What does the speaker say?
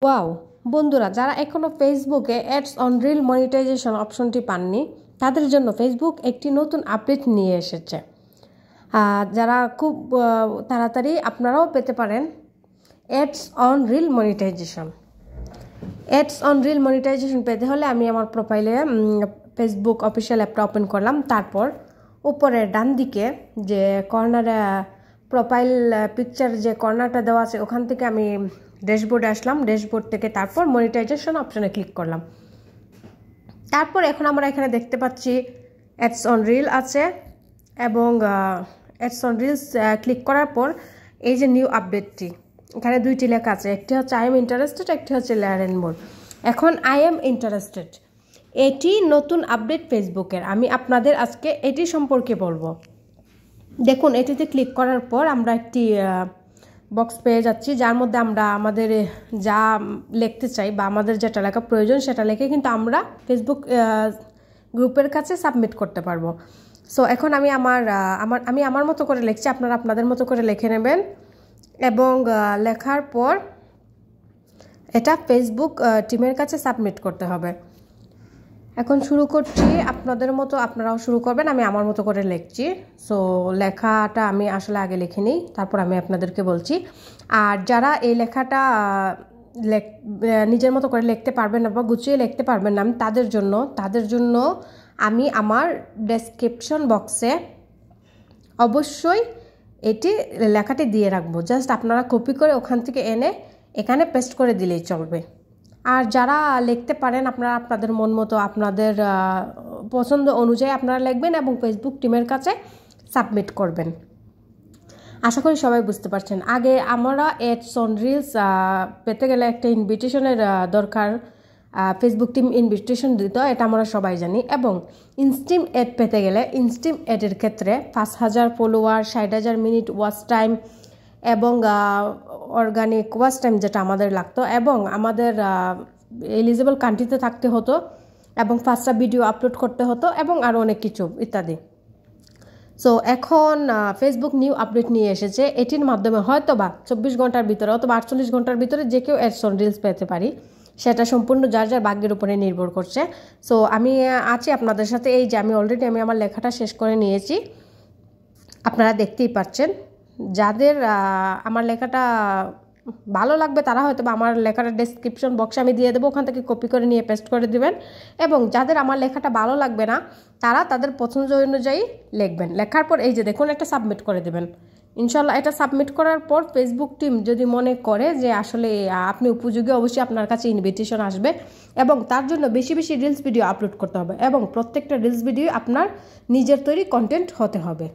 Wow বন্ধুরা, যারা এখনো ফেসবুকে অ্যাডস অন রিল মনিটাইজেশন অপশনটি পাননি তাদের জন্য ফেসবুক একটি নতুন আপডেট নিয়ে এসেছে। যারা খুব তাড়াতাড়ি আপনারাও পেতে পারেন ads on reel monetisation. Ads on reel monetisation পেতে হলে আমি আমার প্রোফাইলে ফেসবুক অফিসিয়াল অ্যাপটা ওপেন করলাম। তারপর উপরে ডান দিকে যে কর্নারে প্রোফাইল পিকচার যে কর্নারটা দেওয়া আছে ওখান থেকে আমি ড্যাশবোর্ডে আসলাম। ড্যাশবোর্ড থেকে তারপর মনিটাইজেশন অপশনে ক্লিক করলাম। তারপর এখন আমরা এখানে দেখতে পাচ্ছি অ্যাডস অন রিল আছে এবং অ্যাডস অন রিলস ক্লিক করার পর এই যে নিউ আপডেটটি, এখানে দুইটি লেখা আছে, একটি হচ্ছে আই এম ইন্টারেস্টেড, একটি হচ্ছে লেয়ার এন্ড মোর। এখন আই এম ইন্টারেস্টেড এটি নতুন আপডেট ফেসবুকের, আমি আপনাদের আজকে এটি সম্পর্কে বলবো। দেখুন, এটিতে ক্লিক করার পর আমরা একটি বক্স পেয়ে যাচ্ছি, যার মধ্যে আমরা আমাদের যা লিখতে চাই বা আমাদের যেটা লেখা প্রয়োজন সেটা লিখে কিন্তু আমরা ফেসবুক গ্রুপের কাছে সাবমিট করতে পারবো। সো এখন আমি আমার মতো করে লিখছি, আপনারা আপনাদের মতো করে লিখে নেবেন এবং লেখার পর এটা ফেসবুক টিমের কাছে সাবমিট করতে হবে। এখন শুরু করছি, আপনাদের মতো আপনারাও শুরু করবেন, আমি আমার মতো করে লিখছি। সো লেখাটা আমি আসলে আগে লিখে নিই, তারপর আমি আপনাদেরকে বলছি। আর যারা এই লেখাটা নিজের মতো করে লিখতে পারবেন না বা গুছিয়ে লিখতে পারবেন না, আমি তাদের জন্য আমি আমার ডেসক্রিপশন বক্সে অবশ্যই এটি লেখাটি দিয়ে রাখবো। জাস্ট আপনারা কপি করে ওখান থেকে এনে এখানে পেস্ট করে দিলেই চলবে। আর যারা লিখতে পারেন আপনারা আপনাদের মন মতো আপনাদের পছন্দ অনুযায়ী আপনারা লিখবেন এবং ফেসবুক টিমের কাছে সাবমিট করবেন। আশা করি সবাই বুঝতে পারছেন। আগে আমরা অ্যাডস অন রিলস পেতে গেলে একটা ইনভিটেশনের দরকার, ফেসবুক টিম ইনভিটেশন দিত, এটা আমরা সবাই জানি। এবং ইনস্টিম অ্যাড পেতে গেলে ইনস্টিম অ্যাডের ক্ষেত্রে 5,000 ফলোয়ার, 60,000 মিনিট ওয়াচ টাইম এবং অর্গানিক ওয়াচ টাইম যেটা আমাদের লাগতো এবং আমাদের এলিজিবল কান্ট্রিতে থাকতে হতো এবং 5টা ভিডিও আপলোড করতে হতো এবং আরও অনেক কিছু ইত্যাদি। সো এখন ফেসবুক নিউ আপডেট নিয়ে এসেছে, এটির মাধ্যমে হয়তো বা 24 ঘন্টার ভিতরে অথবা 48 ঘন্টার ভিতরে যে কেউ অ্যাডস অন রিলস পেতে পারি, সেটা সম্পূর্ণ যার যার ভাগ্যের উপরে নির্ভর করছে। সো আমি আছি আপনাদের সাথে, এই যে আমি অলরেডি আমার লেখাটা শেষ করে নিয়েছি, আপনারা দেখতেই পাচ্ছেন। যাদের আমার লেখাটা ভালো লাগবে তারা হয়তো বা আমার লেখাটা ডেসক্রিপশন বক্সে আমি দিয়ে দেবো, ওখান থেকে কপি করে নিয়ে পেস্ট করে দিবেন। এবং যাদের আমার লেখাটা ভালো লাগবে না তারা তাদের পছন্দ অনুযায়ী লিখবেন। লেখার পর এই যে দেখুন একটা সাবমিট করে দেবেন। ইনশাল্লাহ এটা সাবমিট করার পর ফেসবুক টিম যদি মনে করে যে আসলে আপনি উপযোগী, অবশ্যই আপনার কাছে ইনভিটেশন আসবে এবং তার জন্য বেশি বেশি রিলস ভিডিও আপলোড করতে হবে এবং প্রত্যেকটা রিলস ভিডিও আপনার নিজের তৈরি কন্টেন্ট হতে হবে।